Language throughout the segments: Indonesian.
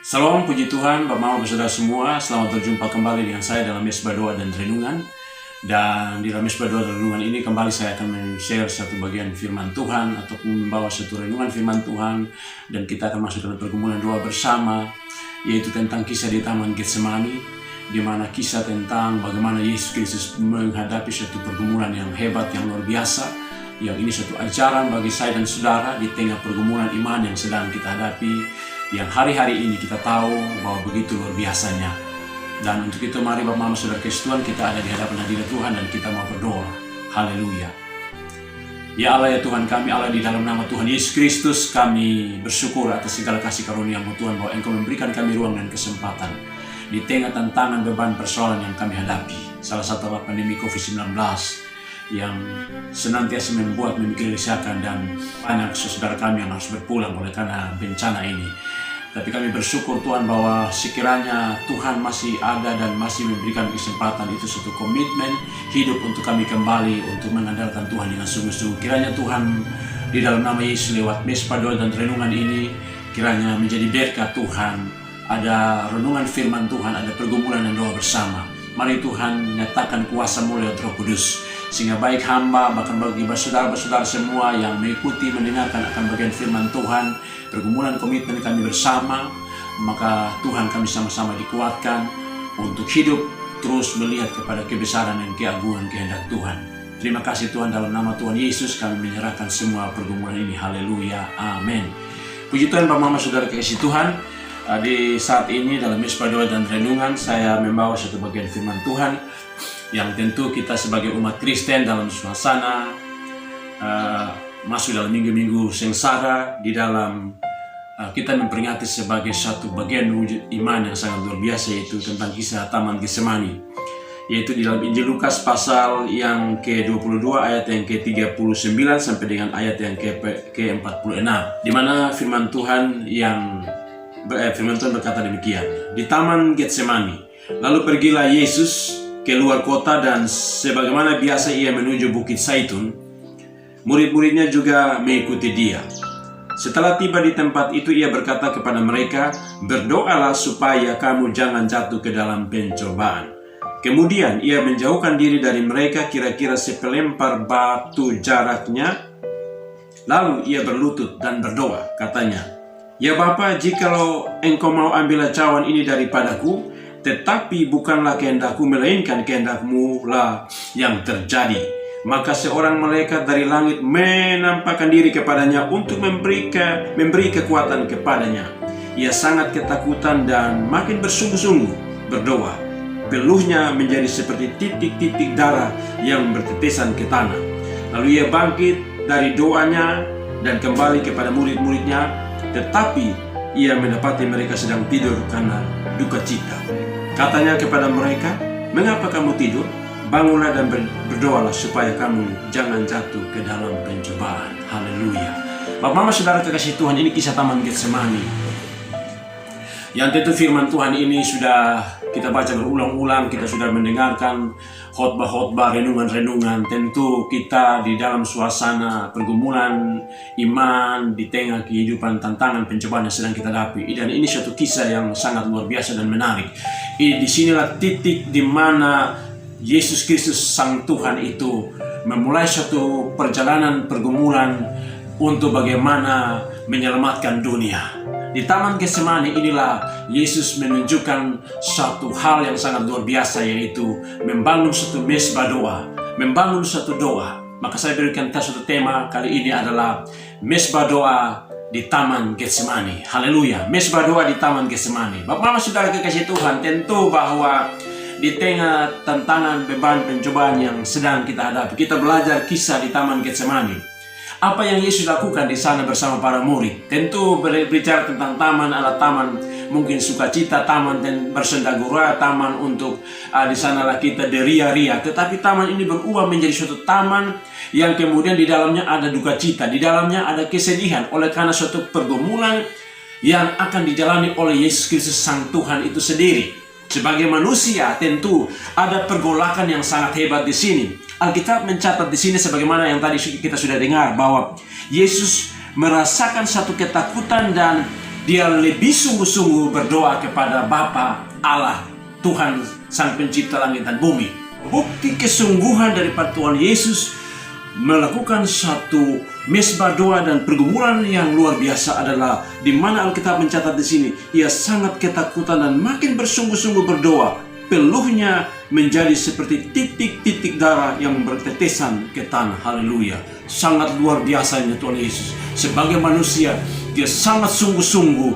Salam, puji Tuhan, Bapak Mama, Saudara semua. Selamat berjumpa kembali dengan saya dalam Mesbah Doa dan Renungan. Dan di dalam Mesbah Doa dan Renungan ini kembali saya akan men-share satu bagian firman Tuhan atau membawa satu renungan firman Tuhan. Dan kita akan masuk dalam pergumulan doa bersama, yaitu tentang kisah di Taman Getsemani, di mana kisah tentang bagaimana Yesus Kristus menghadapi suatu pergumulan yang hebat, yang luar biasa. Yang ini suatu ajaran bagi saya dan saudara di tengah pergumulan iman yang sedang kita hadapi, yang hari-hari ini kita tahu bahwa begitu luar biasanya. Dan untuk itu mari Bapak Mama Saudara kasih Tuhan, kita ada di hadapan hadirat Tuhan dan kita mau berdoa. Haleluya. Ya Allah, ya Tuhan kami, Allah, di dalam nama Tuhan Yesus Kristus kami bersyukur atas segala kasih karunia-Mu Tuhan, bahwa Engkau memberikan kami ruang dan kesempatan di tengah tantangan beban persoalan yang kami hadapi. Salah satu adalah pandemi COVID-19 yang senantiasa membuat menggelisahkan, dan banyak saudara kami yang harus berpulang oleh karena bencana ini. Tapi kami bersyukur Tuhan bahwa sekiranya Tuhan masih ada dan masih memberikan kesempatan, itu suatu komitmen hidup untuk kami kembali untuk mengandalkan Tuhan dengan sungguh-sungguh. Kiranya Tuhan di dalam nama Yesus lewat Mesbah Doa dan Renungan ini kiranya menjadi berkat Tuhan. Ada renungan firman Tuhan, ada pergumulan dan doa bersama. Mari Tuhan nyatakan kuasa-Mu lewat Roh Kudus, sehingga baik hamba, bahkan bagi saudara-saudara semua yang mengikuti, mendengarkan akan bagian firman Tuhan, pergumulan komitmen kami bersama, maka Tuhan kami sama-sama dikuatkan untuk hidup terus melihat kepada kebesaran dan keagungan kehendak Tuhan. Terima kasih Tuhan, dalam nama Tuhan Yesus kami menyerahkan semua pergumulan ini. Haleluya, amin. Puji Tuhan, Bapak Mama Saudara kasih Tuhan. Di saat ini dalam Mesbah Doa dan Renungan saya membawa satu bagian firman Tuhan yang tentu kita sebagai umat Kristen dalam suasana masuk dalam minggu-minggu sengsara, di dalam kita memperingati sebagai satu bagian wujud iman yang sangat luar biasa, yaitu tentang kisah Taman Getsemani, yaitu di dalam Injil Lukas pasal yang ke-22 ayat yang ke-39 sampai dengan ayat yang ke-46, di mana firman Tuhan berkata demikian. Di Taman Getsemani, lalu pergilah Yesus keluar kota, dan sebagaimana biasa ia menuju Bukit Zaitun. Murid-muridnya juga mengikuti dia. Setelah tiba di tempat itu, ia berkata kepada mereka, "Berdoalah supaya kamu jangan jatuh ke dalam pencobaan." Kemudian ia menjauhkan diri dari mereka kira-kira sepelempar batu jaraknya. Lalu ia berlutut dan berdoa, katanya, "Ya Bapa, jikalau Engkau mau ambil cawan ini daripadaku, tetapi bukanlah kehendakku melainkan kehendak-Mu lah yang terjadi." Maka seorang malaikat dari langit menampakkan diri kepadanya untuk memberi kekuatan kepadanya. Ia sangat ketakutan dan makin bersungguh-sungguh berdoa. Peluhnya menjadi seperti titik-titik darah yang bertetesan ke tanah. Lalu ia bangkit dari doanya dan kembali kepada murid-muridnya, tetapi ia mendapati mereka sedang tidur karena duka cita. Katanya kepada mereka, "Mengapa kamu tidur? Bangunlah dan berdoalah supaya kamu jangan jatuh ke dalam pencobaan." Haleluya. Bapak Mama Saudara kekasih Tuhan, ini kisah Taman Getsemani, yang tentu firman Tuhan ini sudah kita baca berulang-ulang. Kita sudah mendengarkan khotbah-khotbah, renungan-renungan. Tentu kita di dalam suasana pergumulan iman di tengah kehidupan tantangan pencobaan yang sedang kita hadapi. Dan ini suatu kisah yang sangat luar biasa dan menarik. Disinilah titik di mana Yesus Kristus Sang Tuhan itu memulai suatu perjalanan pergumulan untuk bagaimana menyelamatkan dunia. Di Taman Getsemani inilah Yesus menunjukkan satu hal yang sangat luar biasa, yaitu membangun satu mesbah doa, membangun satu doa. Maka saya berikan satu tema kali ini adalah mesbah doa di Taman Getsemani. Haleluya, mesbah doa di Taman Getsemani. Bapak Mama Saudara kekasih Tuhan, tentu bahwa di tengah tantangan, beban, pencobaan yang sedang kita hadapi, kita belajar kisah di Taman Getsemani. Apa yang Yesus lakukan di sana bersama para murid. Tentu berbicara tentang taman adalah taman mungkin sukacita, taman dan bersendagura, taman untuk di sanalah kita beria-ria. Tetapi taman ini berubah menjadi suatu taman yang kemudian di dalamnya ada duka cita, di dalamnya ada kesedihan oleh karena suatu pergumulan yang akan dijalani oleh Yesus Kristus Sang Tuhan itu sendiri. Sebagai manusia tentu ada pergolakan yang sangat hebat di sini. Alkitab mencatat di sini sebagaimana yang tadi kita sudah dengar, bahwa Yesus merasakan satu ketakutan dan dia lebih sungguh-sungguh berdoa kepada Bapa Allah, Tuhan Sang Pencipta langit dan bumi. Bukti kesungguhan daripada Tuhan Yesus melakukan satu mesbah doa dan pergumulan yang luar biasa adalah di mana Alkitab mencatat di sini, ia sangat ketakutan dan makin bersungguh-sungguh berdoa. Peluhnya menjadi seperti titik-titik darah yang bertetesan ke tanah. Haleluya. Sangat luar biasanya Tuhan Yesus. Sebagai manusia, dia sangat sungguh-sungguh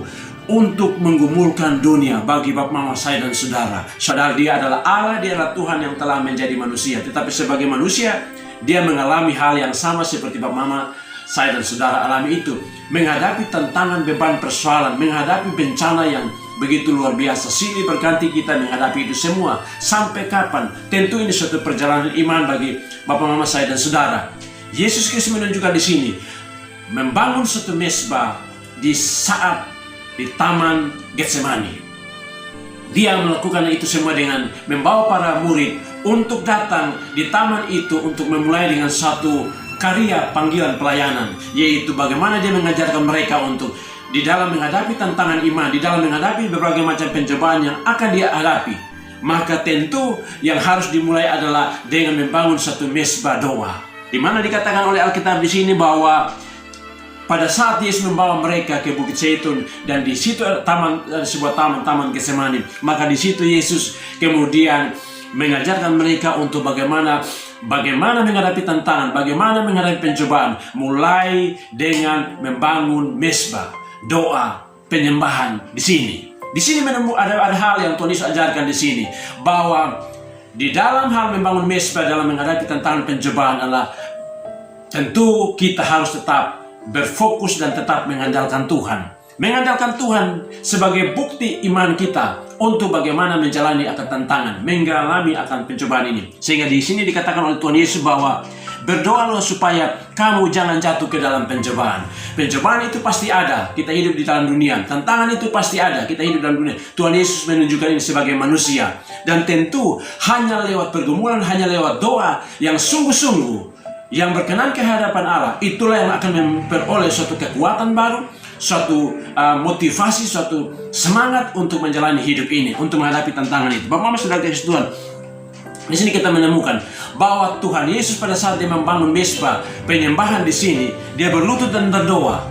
untuk menggumulkan dunia bagi Bapak, Mama, saya dan saudara. Saudara, dia adalah Allah, dia adalah Tuhan yang telah menjadi manusia. Tetapi sebagai manusia, dia mengalami hal yang sama seperti Bapak, Mama, saya dan saudara alami itu. Menghadapi tantangan, beban, persoalan, menghadapi bencana yang begitu luar biasa. Silih berganti kita menghadapi itu semua. Sampai kapan? Tentu ini suatu perjalanan iman bagi Bapak, Mama, saya dan saudara. Yesus Kristus menunjukkan di sini membangun suatu mesbah di saat di Taman Getsemani. Dia melakukan itu semua dengan membawa para murid untuk datang di taman itu untuk memulai dengan satu karya panggilan pelayanan, yaitu bagaimana dia mengajarkan mereka untuk di dalam menghadapi tantangan iman, di dalam menghadapi berbagai macam pencobaan yang akan dia hadapi. Maka tentu yang harus dimulai adalah dengan membangun satu mesbah doa, di mana dikatakan oleh Alkitab di sini bahwa pada saat Yesus membawa mereka ke Bukit Zaitun dan di situ sebuah taman Getsemani, maka di situ Yesus kemudian mengajarkan mereka untuk bagaimana menghadapi tantangan, bagaimana menghadapi pencobaan, mulai dengan membangun mesbah doa penyembahan di sini. Di sini ada hal yang Tuhan Yesus ajarkan di sini, bahwa di dalam hal membangun mesbah dalam menghadapi tantangan pencobaan adalah tentu kita harus tetap berfokus dan tetap mengandalkan Tuhan. Mengandalkan Tuhan sebagai bukti iman kita untuk bagaimana menjalani akan tantangan, mengalami akan pencobaan ini. Sehingga di sini dikatakan oleh Tuhan Yesus bahwa berdoalah supaya kamu jangan jatuh ke dalam pencobaan. Pencobaan itu pasti ada, kita hidup di dalam dunia. Tantangan itu pasti ada, kita hidup dalam dunia. Tuhan Yesus menunjukkan ini sebagai manusia. Dan tentu hanya lewat pergumulan, hanya lewat doa yang sungguh-sungguh, yang berkenan ke hadapan Allah, itulah yang akan memperoleh suatu kekuatan baru, suatu motivasi, suatu semangat untuk menjalani hidup ini, untuk menghadapi tantangan itu. Bapak, Mama, saudara kasih Tuhan, di sini kita menemukan bahwa Tuhan Yesus pada saat dia membangun mesbah penyembahan di sini, dia berlutut dan berdoa.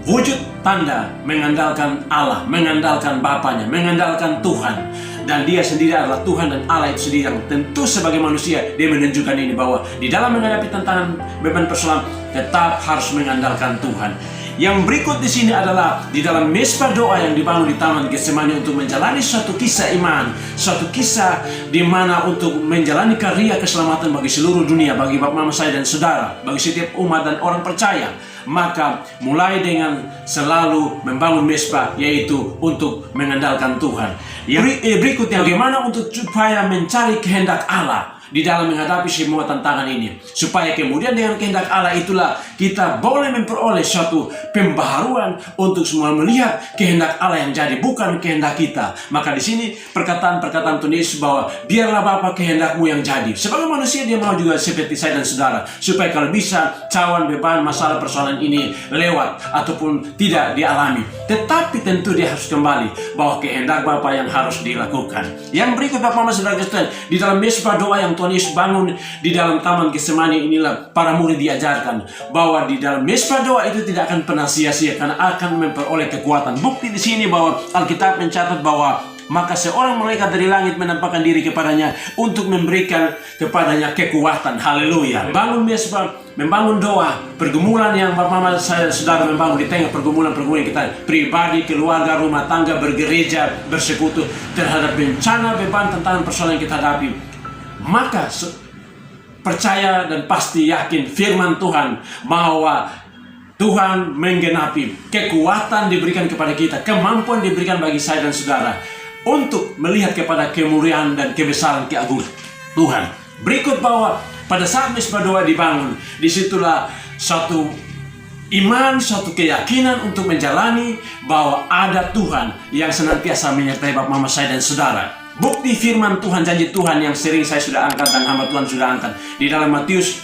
Wujud tanda mengandalkan Allah, mengandalkan Bapaknya, mengandalkan Tuhan. Dan dia sendiri adalah Tuhan dan Allah itu sendiri yang tentu sebagai manusia dia menunjukkan ini bahwa di dalam menghadapi tantangan beban persoalan tetap harus mengandalkan Tuhan. Yang berikut di sini adalah di dalam mesbah doa yang dibangun di Taman Getsemani untuk menjalani suatu kisah iman, suatu kisah di mana untuk menjalani karya keselamatan bagi seluruh dunia, bagi Bapak, Mama, saya dan saudara, bagi setiap umat dan orang percaya. Maka mulai dengan selalu membangun mesbah, yaitu untuk mengandalkan Tuhan. Yang berikutnya, bagaimana untuk supaya mencari kehendak Allah di dalam menghadapi semua tantangan ini, supaya kemudian dengan kehendak Allah itulah kita boleh memperoleh suatu pembaharuan untuk semua melihat kehendak Allah yang jadi, bukan kehendak kita. Maka di sini perkataan Tuhan Yesus bahwa biarlah Bapa kehendakmu yang jadi. Sebagai manusia dia mau juga seperti saya dan saudara, supaya kalau bisa cawan, beban, masalah, persoalan ini lewat ataupun tidak dialami. Tetapi tentu dia harus kembali bahwa kehendak Bapa yang harus dilakukan. Yang berikut Bapak, Mama, saudara Kristen, di dalam mesbah doa yang Tuhan Yesus bangun di dalam Taman Getsemani inilah para murid diajarkan bahwa di dalam mesbah doa itu tidak akan pernah sia-sia karena akan memperoleh kekuatan. Bukti di sini bahwa Alkitab mencatat bahwa maka seorang malaikat dari langit menampakkan diri kepadanya untuk memberikan kepadanya kekuatan. Haleluya. Bangun mesbah, membangun doa, pergumulan yang Bapak, Mama, saya saudara membangun di tengah pergumulan kita pribadi, keluarga, rumah tangga, bergereja, bersekutu terhadap bencana, beban, tantangan, persoalan yang kita hadapi. Maka percaya dan pasti yakin firman Tuhan bahwa Tuhan menggenapi, kekuatan diberikan kepada kita, kemampuan diberikan bagi saya dan saudara untuk melihat kepada kemuliaan dan kebesaran keagungan Tuhan. Berikut bahwa pada saat mesbah doa dibangun, disitulah suatu iman, suatu keyakinan untuk menjalani bahwa ada Tuhan yang senantiasa menyertai Bapak, Mama, saya dan saudara. Bukti firman Tuhan, janji Tuhan yang sering saya sudah angkat dan hamba Tuhan sudah angkat di dalam Matius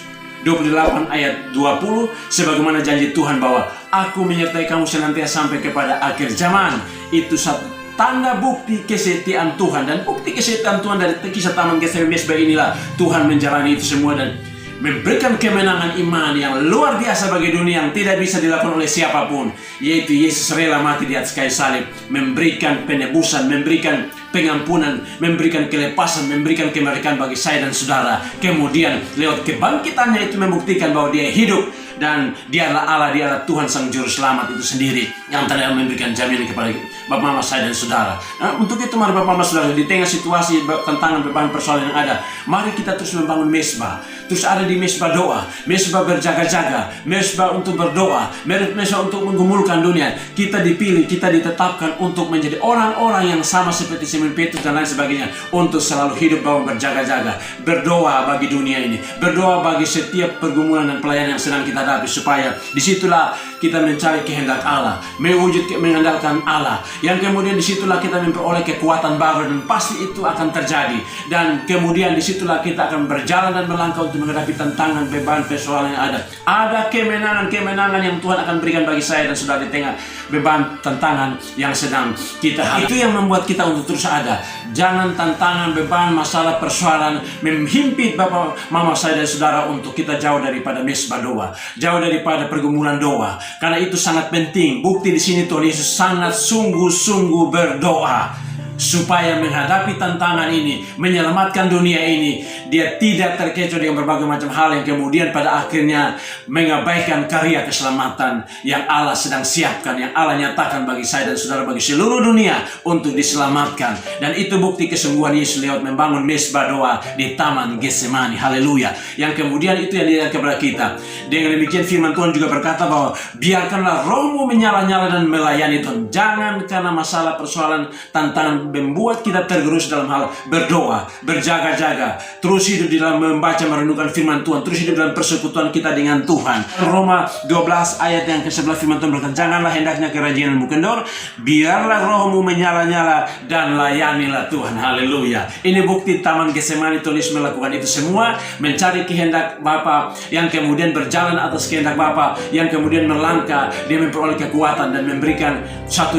28 ayat 20, sebagaimana janji Tuhan bahwa aku menyertai kamu senantiasa sampai kepada akhir zaman. Itu satu tanda bukti kesetiaan Tuhan. Dan bukti kesetiaan Tuhan dari kisah Taman Getsemani inilah Tuhan menjalani itu semua dan memberikan kemenangan iman yang luar biasa bagi dunia yang tidak bisa dilakukan oleh siapapun, yaitu Yesus rela mati di atas kayu salib, memberikan penebusan, memberikan pengampunan, memberikan kelepasan, memberikan kemerdekaan bagi saya dan saudara. Kemudian lewat kebangkitannya itu membuktikan bahwa dia hidup dan dialah Allah, dialah Tuhan Sang Juru Selamat itu sendiri yang telah memberikan jaminan kepada Bapak Mama saya dan saudara. Nah, untuk itu mari Bapak Mama saudara, di tengah situasi tantangan beban persoalan yang ada, mari kita terus membangun mesbah, terus ada di mesbah doa, mesbah berjaga-jaga, mesbah untuk berdoa, mesbah untuk menggumulkan dunia. Kita dipilih, kita ditetapkan untuk menjadi orang-orang yang sama seperti Simon Petrus dan lain sebagainya, untuk selalu hidup bahwa berjaga-jaga, berdoa bagi dunia ini, berdoa bagi setiap pergumulan dan pelayanan yang sedang kita hadapi, supaya disitulah kita mencari kehendak Allah, mengandalkan Allah, yang kemudian disitulah kita memperoleh kekuatan baru dan pasti itu akan terjadi. Dan kemudian disitulah kita akan berjalan dan melangkah untuk menghadapi tantangan, beban, persoalan yang ada. Ada kemenangan yang Tuhan akan berikan bagi saya dan saudara di tengah beban, tantangan yang sedang kita hadapi. Itu yang membuat kita untuk terus ada. Jangan tantangan, beban, masalah, persoalan menghimpit Bapak, Mama saya dan saudara untuk kita jauh daripada mesbah doa, jauh daripada pergumulan doa. Karena itu sangat penting. Bukti di sini Tuhan Yesus sangat sungguh-sungguh berdoa supaya menghadapi tantangan ini, menyelamatkan dunia ini. Dia tidak terkecoh dengan berbagai macam hal yang kemudian pada akhirnya mengabaikan karya keselamatan yang Allah sedang siapkan, yang Allah nyatakan bagi saya dan saudara, bagi seluruh dunia untuk diselamatkan. Dan itu bukti kesungguhan Yesus lewat membangun mesbah doa di Taman Getsemani. Haleluya. Yang kemudian itu yang dilihat kepada kita. Dengan demikian firman Tuhan juga berkata bahwa biarkanlah rohmu menyala-nyala dan melayani Tuhan. Jangan karena masalah, persoalan, tantangan membuat kita tergerus dalam hal berdoa, berjaga-jaga, terus hidup di dalam membaca, merenungkan firman Tuhan, terus hidup dalam persekutuan kita dengan Tuhan. Roma 12 ayat yang ke-11 firman Tuhan berkata, janganlah hendaknya kerajinanmu kendor, biarlah rohmu menyala-nyala dan layanilah Tuhan. Haleluya. Ini bukti Taman Getsemani, Tuhan Yesus melakukan itu semua, mencari kehendak Bapa, yang kemudian berjalan atas kehendak Bapa, yang kemudian melangkah, dia memperoleh kekuatan dan memberikan satu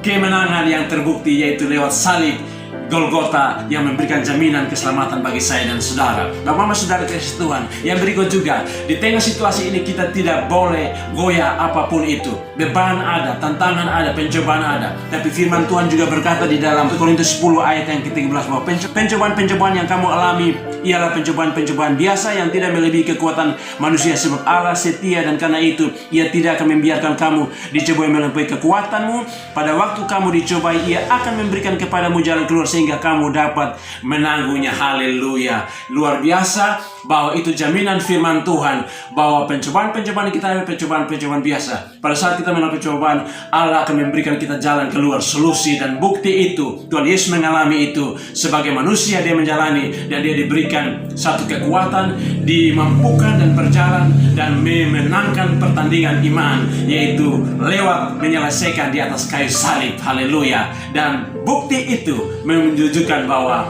kemenangan yang terbukti, yaitu lewat salib Golgota yang memberikan jaminan keselamatan bagi saya dan saudara. Bapak Mama saudara kasih Tuhan, yang berikut juga, di tengah situasi ini kita tidak boleh goyah apapun itu. Beban ada, tantangan ada, pencobaan ada. Tapi firman Tuhan juga berkata di dalam Korintus 10 ayat yang ke-13 bahwa pencobaan-pencobaan yang kamu alami ialah pencobaan-pencobaan biasa yang tidak melebihi kekuatan manusia, sebab Allah setia dan karena itu Ia tidak akan membiarkan kamu dicobai melampaui kekuatanmu. Pada waktu kamu dicobai, Ia akan memberikan kepadamu jalan keluar sehingga kamu dapat menanggungnya. Haleluya. Luar biasa bahwa itu jaminan firman Tuhan bahwa pencobaan-pencobaan kita adalah pencobaan-pencobaan biasa. Pada saat kita mengalami pencobaan, Allah akan memberikan kita jalan keluar, solusi, dan bukti itu Tuhan Yesus mengalami itu sebagai manusia. Dia menjalani dan dia diberikan satu kekuatan, dimampukan dan berjalan dan memenangkan pertandingan iman, yaitu lewat menyelesaikan di atas kayu salib. Haleluya. Dan bukti itu menunjukkan bahwa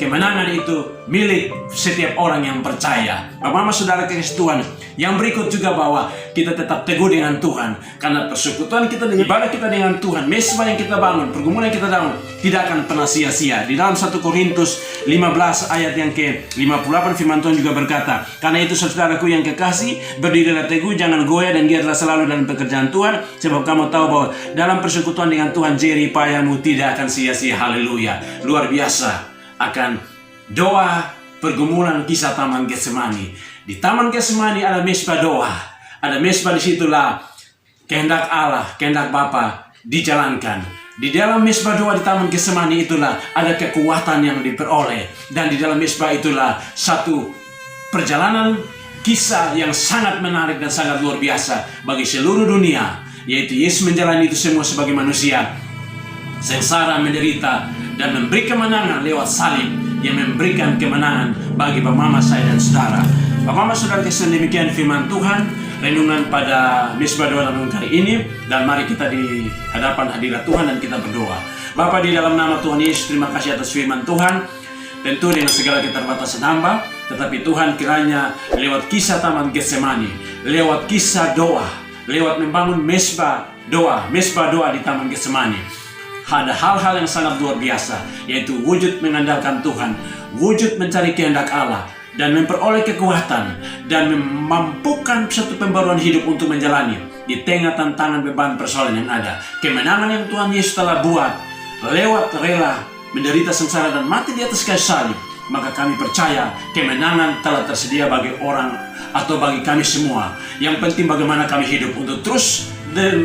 kemenangan itu milik setiap orang yang percaya. Bapak Mama saudara kasih Tuhan, yang berikut juga bahwa kita tetap teguh dengan Tuhan, karena persekutuan kita dengan ibadah kita dengan Tuhan, mesbah yang kita bangun, pergumulan yang kita bangun tidak akan pernah sia-sia. Di dalam 1 Korintus 15 ayat yang ke-58 firman Tuhan juga berkata, karena itu saudaraku yang kekasih, berdirilah teguh, jangan goyah dan giatlah selalu dalam pekerjaan Tuhan, sebab kamu tahu bahwa dalam persekutuan dengan Tuhan jerih payahmu tidak akan sia-sia. Haleluya. Luar biasa akan doa pergumulan kisah Taman Getsemani. Di Taman Getsemani ada mesbah doa, ada mesbah, disitulah kehendak Allah, kehendak Bapa dijalankan. Di dalam mesbah doa di Taman Getsemani itulah ada kekuatan yang diperoleh, dan di dalam mesbah itulah satu perjalanan kisah yang sangat menarik dan sangat luar biasa bagi seluruh dunia, yaitu Yesus menjalani itu semua sebagai manusia, sengsara, menderita, dan memberi kemenangan lewat salib yang memberikan kemenangan bagi Bapak Mama saya dan saudara. Bapak Mama saudara kasih, demikian firman Tuhan, renungan pada mesbah doa dalam kali ini. Dan mari kita di hadapan hadirat Tuhan dan kita berdoa. Bapa, di dalam nama Tuhan Yesus, terima kasih atas firman Tuhan. Tentu dengan segala keterbatasan hamba, Tetapi Tuhan kiranya lewat kisah Taman Getsemani, lewat kisah doa, lewat membangun mesbah doa di Taman Getsemani, ada hal-hal yang sangat luar biasa, yaitu wujud mengandalkan Tuhan, wujud mencari kehendak Allah, dan memperoleh kekuatan, dan memampukan satu pembaruan hidup untuk menjalani di tengah tantangan beban persoalan yang ada. Kemenangan yang Tuhan Yesus telah buat lewat rela menderita sengsara dan mati di atas kayu salib, maka kami percaya kemenangan telah tersedia bagi orang atau bagi kami semua. Yang penting bagaimana kami hidup untuk terus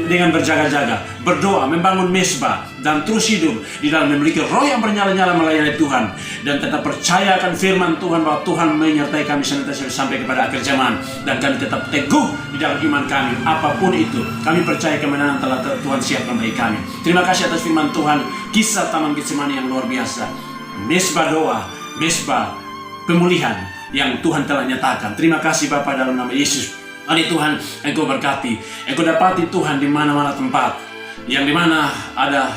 dengan berjaga-jaga, berdoa, membangun mesbah, dan terus hidup di dalam memiliki roh yang bernyala-nyala melayani Tuhan, dan tetap percaya akan firman Tuhan bahwa Tuhan menyertai kami senantiasa sampai kepada akhir zaman, dan kami tetap teguh di dalam iman kami. Apapun itu, kami percaya kemenangan telah Tuhan siapkan bagi kami. Terima kasih atas firman Tuhan, kisah Taman Getsemani yang luar biasa, mesbah doa, mesbah pemulihan yang Tuhan telah nyatakan. Terima kasih Bapa dalam nama Yesus. Hari Tuhan, Engkau berkati, Engkau dapati Tuhan di mana-mana tempat, yang di mana ada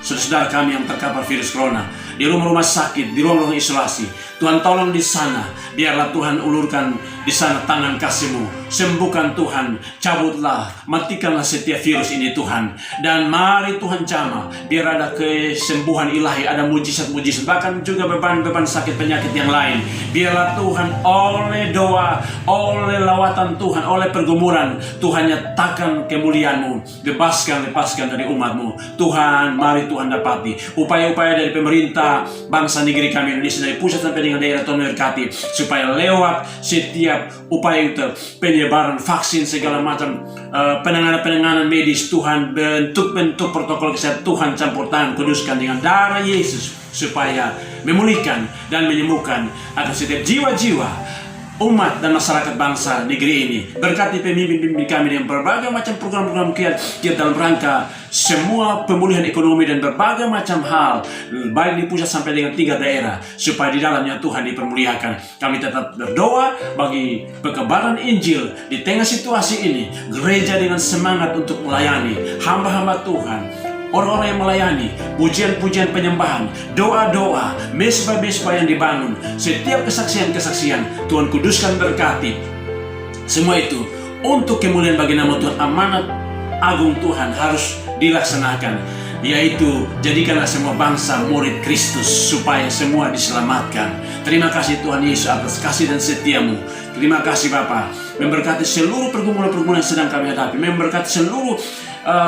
saudara-saudara kami yang terkapar virus corona, di rumah-rumah sakit, di ruang-ruang isolasi. Tuhan tolong di sana, biarlah Tuhan ulurkan di sana tangan kasih-Mu. Sembuhkan Tuhan, cabutlah, matikanlah setiap virus ini Tuhan. Dan mari Tuhan jamah, biar ada kesembuhan ilahi, ada mujizat-mujizat, bahkan juga beban-beban sakit penyakit yang lain. Biarlah Tuhan oleh doa, oleh lawatan Tuhan, oleh pergumulan, Tuhan nyatakan kemuliaan-Mu, lepaskan dari umat-Mu. Tuhan, mari Tuhan dapati upaya-upaya dari pemerintah, bangsa negeri kami Indonesia, dari pusat sampai dengan daerah, Tuhan berkati, supaya lewat setiap upaya itu, penyebaran vaksin, segala macam penanganan medis, Tuhan, bentuk-bentuk protokol kesehatan, Tuhan campur tangan, kuduskan dengan darah Yesus, supaya memulihkan dan menyembuhkan akan setiap jiwa-jiwa umat dan masyarakat bangsa negeri ini. Berkati pemimpin-pemimpin kami dengan berbagai macam program-program kiat dalam rangka semua pemulihan ekonomi dan berbagai macam hal, baik di pusat sampai dengan 3 daerah, supaya di dalamnya Tuhan dipermuliakan. Kami tetap berdoa bagi pekebaran Injil di tengah situasi ini, gereja dengan semangat untuk melayani hamba-hamba Tuhan, orang-orang yang melayani, pujian-pujian penyembahan, doa-doa, mesbah-mesbah yang dibangun, setiap kesaksian-kesaksian, Tuhan kuduskan, berkati. Semua itu untuk kemuliaan bagi nama Tuhan. Amanat agung Tuhan harus dilaksanakan, yaitu jadikanlah semua bangsa murid Kristus, supaya semua diselamatkan. Terima kasih Tuhan Yesus atas kasih dan setia-Mu. Terima kasih Bapa, memberkati seluruh pergumulan-pergumulan yang sedang kami hadapi, memberkati seluruh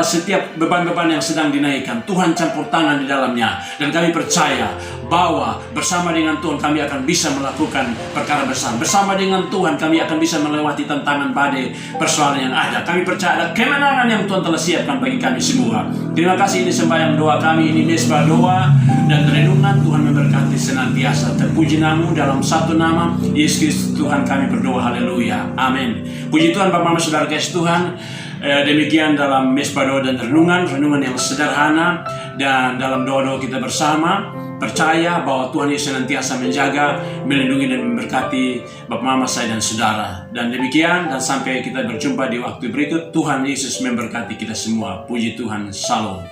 setiap beban-beban yang sedang dinaikkan. Tuhan campur tangan di dalamnya, dan kami percaya bahwa bersama dengan Tuhan kami akan bisa melakukan perkara besar. Bersama dengan Tuhan kami akan bisa melewati tantangan badai persoalan yang ada. Kami percaya ada kemenangan yang Tuhan telah siapkan bagi kami semua. Terima kasih, ini sembahyang doa kami, ini mesbah doa dan renungan. Tuhan memberkati senantiasa. Terpuji nama-Mu, dalam satu nama Yesus Kristus Tuhan kami berdoa. Haleluya, amin. Puji Tuhan. Bapak Mama Saudara kasih Tuhan, demikian dalam mesbah doa dan renungan yang sederhana, dan dalam doa-doa kita bersama percaya bahwa Tuhan Yesus senantiasa menjaga, melindungi dan memberkati Bapak Mama saya dan saudara. Dan demikian, dan sampai kita berjumpa di waktu berikut. Tuhan Yesus memberkati kita semua. Puji Tuhan. Shalom.